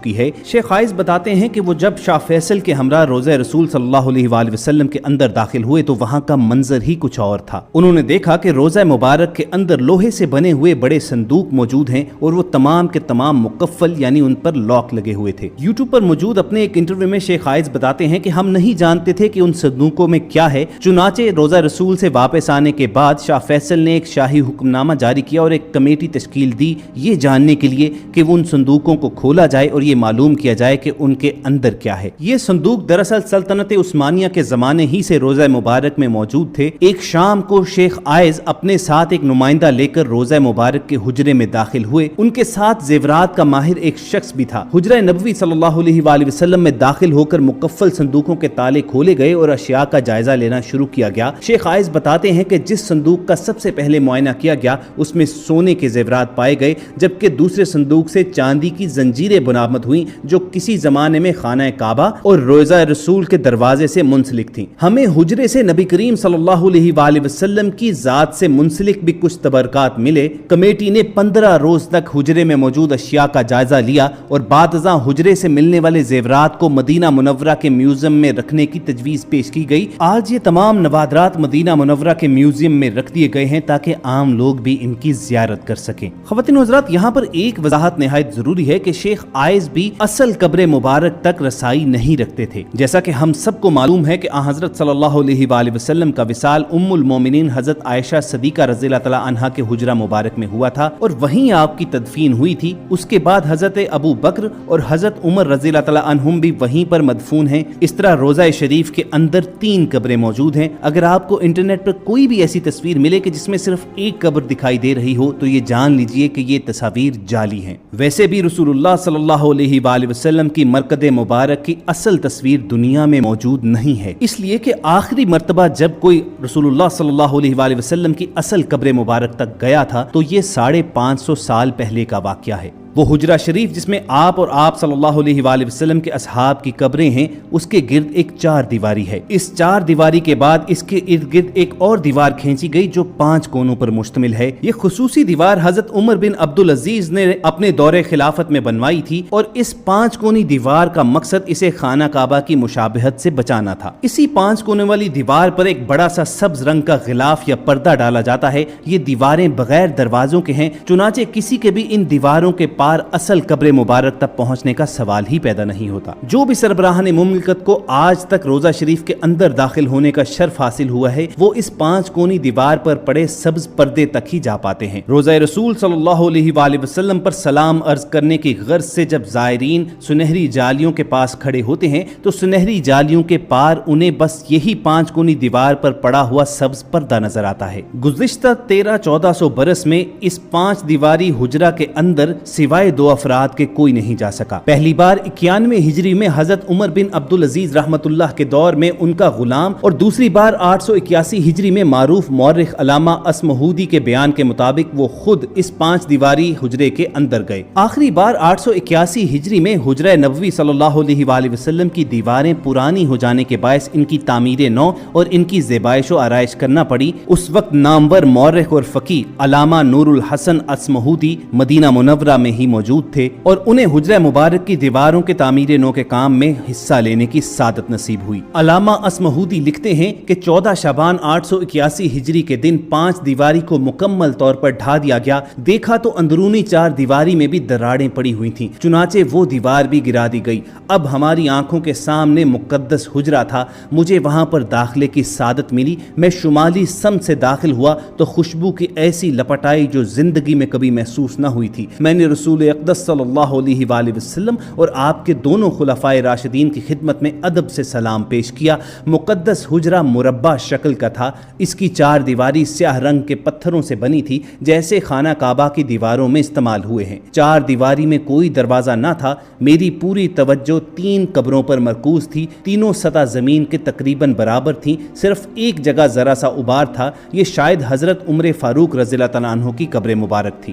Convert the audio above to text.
کی ہے۔ شیخ عائز بتاتے ہیں کہ وہ جب شاہ فیصل کے ہمراہ روضہ رسول صلی اللہ علیہ وآلہ وسلم کے اندر داخل ہوئے تو وہاں کا منظر ہی کچھ اور تھا۔ انہوں نے دیکھا کہ روضہ مبارک کے اندر لوہے سے بنے ہوئے بڑے صندوق موجود ہیں اور وہ تمام کے تمام مقفل یعنی ان پر لاک لگے ہوئے تھے۔ یوٹیوب پر موجود اپنے ایک انٹرویو میں شیخ عائز بتاتے ہیں کہ ہم نہیں جانتے تھے کہ ان صندوقوں میں کیا ہے، چنانچہ روضہ رسول سے واپس آنے کے بعد شاہ فیصل نے ایک شاہی حکم نامہ جاری کیا اور ایک کمیٹی تشکیل دی یہ جاننے کے لیے کہ ان صندوقوں کو کھولا جائے اور یہ معلوم کیا جائے کہ ان کے اندر کیا ہے۔ یہ صندوق دراصل سلطنت عثمانیہ کے زمانے ہی سے روضہ مبارک میں موجود تھے۔ ایک شام کو شیخ عائز اپنے ساتھ ایک نمائندہ لے کر روضہ مبارک کے حجرے میں داخل ہوئے۔ ان کے ساتھ زیورات کا ماہر ایک شخص بھی تھا۔ حجرہ نبوی صلی اللہ علیہ وآلہ وسلم میں داخل ہو کر مقفل صندوقوں کے تالے کھولے گئے اور اشیاء کا جائزہ لینا شروع کیا گیا۔ شیخ عائز بتاتے ہیں کہ جس صندوق کا سب سے پہلے معائنہ کیا گیا اس میں سونے کے زیورات پائے گئے، جبکہ دوسرے صندوق سے چاندی کی زنجیریں برآمد ہوئیں جو کسی زمانے میں خانہ کعبہ اور روضہ رسول کے دروازے سے منسلک تھیں۔ ہمیں حجرے سے نبی کریم صلی اللہ علیہ وآلہ وسلم کی ذات سے منسلک بھی کچھ تبرکات ملے۔ کمیٹی نے 15 روز تک حجرے میں موجود اشیاء کا جائزہ لیا اور بعد ازاں حجرے سے ملنے والے زیورات کو مدینہ منورہ کے میوزیم میں رکھنے کی تجویز پیش کی گئی۔ آج یہ تمام نوادرات مدینہ منورہ کے میوزیم میں رکھ دیے گئے ہیں تاکہ عام لوگ بھی ان کی زیارت کر سکیں۔ خواتین و حضرات، یہاں پر ایک وضاحت نہایت ضروری ہے کہ شیخ عائز بھی اصل قبر مبارک تک رسائی نہیں رکھتے تھے۔ جیسا کہ ہم سب کو معلوم ہے کہ حضرت صلی اللہ علیہ وآلہ وسلم کا وصال ام المومنین حضرت عائشہ صدیقہ رضی اللہ تعالی عنہا کے حجرہ مبارک میں ہوا تھا اور وہیں آپ کی تدفین ہوئی تھی۔ اس کے بعد حضرت ابو بکر اور حضرت عمر رضی اللہ تعالی عنہم بھی وہیں پر مدفون ہیں۔ اس طرح روضہ شریف کے اندر 3 قبریں موجود ہیں۔ اگر آپ کو انٹرنیٹ پر کوئی بھی ایسی تصویر ملے کہ جس میں صرف ایک قبر دکھائی دے رہی ہو تو یہ جان لیجئے کہ یہ تصاویر جعلی ہیں۔ ویسے بھی رسول اللہ صلی اللہ علیہ وآلہ وسلم کی مرقد مبارک کی اصل تصویر دنیا میں موجود نہیں ہے، اس لیے کہ آخری مرتبہ جب کوئی رسول اللہ صلی اللہ علیہ وآلہ وسلم کی اصل قبر مبارک تک گیا تھا تو یہ 550 سال پہلے کا واقعہ ہے۔ وہ حجرہ شریف جس میں آپ اور آپ صلی اللہ علیہ وآلہ وسلم کے اصحاب کی قبریں ہیں، اس کے گرد ایک 4 دیواری ہے۔ اس 4 دیواری کے بعد اس کے ارد گرد ایک اور دیوار کھینچی گئی جو 5 کونوں پر مشتمل ہے۔ یہ خصوصی دیوار حضرت عمر بن عبدالعزیز نے اپنے دور خلافت میں بنوائی تھی اور اس 5 کونی دیوار کا مقصد اسے خانہ کعبہ کی مشابہت سے بچانا تھا۔ اسی 5 کونے والی دیوار پر ایک بڑا سا سبز رنگ کا غلاف یا پردہ ڈالا جاتا ہے۔ یہ دیواریں بغیر دروازوں کے ہیں، چنانچہ کسی کے بھی ان دیواروں کے اصل قبر مبارک تک پہنچنے کا سوال ہی پیدا نہیں ہوتا۔ جو بھی سربراہان مملکت کو آج تک روضہ شریف کے اندر داخل ہونے کا شرف حاصل ہوا ہے وہ اس 5 کونی دیوار پر پڑے سبز پردے تک ہی جا پاتے ہیں۔ روضہ رسول صلی اللہ علیہ وآلہ وسلم پر سلام عرض کرنے کی غرض سے جب زائرین سنہری جالیوں کے پاس کھڑے ہوتے ہیں تو سنہری جالیوں کے پار انہیں بس یہی 5 کونی دیوار پر پڑا ہوا سبز پردہ نظر آتا ہے۔ گزشتہ 1300-1400 برس میں اس 5 دیواری حجرہ کے اندر سوائے 2 افراد کے کوئی نہیں جا سکا۔ پہلی بار 91 ہجری میں حضرت عمر بن عبدالعزیز رحمت اللہ کے دور میں ان کا غلام اور دوسری بار 881 ہجری میں معروف مورخ علامہ اسمہودی کے بیان کے مطابق وہ خود اس 5 دیواری حجرے کے اندر گئے۔ آخری بار 881 ہجری میں حجرہ نبوی صلی اللہ علیہ وآلہ وسلم کی دیواریں پرانی ہو جانے کے باعث ان کی تعمیر نو اور ان کی زیبائش و آرائش کرنا پڑی۔ اس وقت نامور مورخ اور فقیہ علامہ نور الحسن اسمہودی مدینہ منورہ میں ہی موجود تھے اور انہیں حجرہ مبارک کی دیواروں کے تعمیر نو کے کام میں حصہ لینے کی سعادت نصیب ہوئی۔ علامہ اسمہودی لکھتے ہیں کہ 14 شعبان 881 ہجری کے دن 5 دیواری کو مکمل طور پر ڈھا دیا گیا۔ دیکھا تو اندرونی 4 دیواری میں بھی دراڑیں پڑی ہوئی تھیں، چنانچہ وہ دیوار بھی گرا دی گئی۔ اب ہماری آنکھوں کے سامنے مقدس حجرہ تھا۔ مجھے وہاں پر داخلے کی سعادت ملی۔ میں شمالی سمت سے داخل ہوا تو خوشبو کی ایسی لپٹ آئی جو زندگی میں کبھی محسوس نہ ہوئی تھی۔ میں نے رسول اقدس صلی اللہ علیہ وآلہ وسلم اور آپ کے دونوں خلفائے راشدین کی خدمت میں ادب سے سلام پیش کیا۔ مقدس حجرہ مربع شکل کا تھا۔ اس کی 4 دیواری سیاہ رنگ کے پتھروں سے بنی تھی جیسے خانہ کعبہ کی دیواروں میں استعمال ہوئے ہیں۔ 4 دیواری میں کوئی دروازہ نہ تھا۔ میری پوری توجہ 3 قبروں پر مرکوز تھی۔ تینوں سطح زمین کے تقریباً برابر تھیں، صرف ایک جگہ ذرا سا ابار تھا۔ یہ شاید حضرت عمر فاروق رضی اللہ تعالیٰ عنہ کی قبر مبارک تھی۔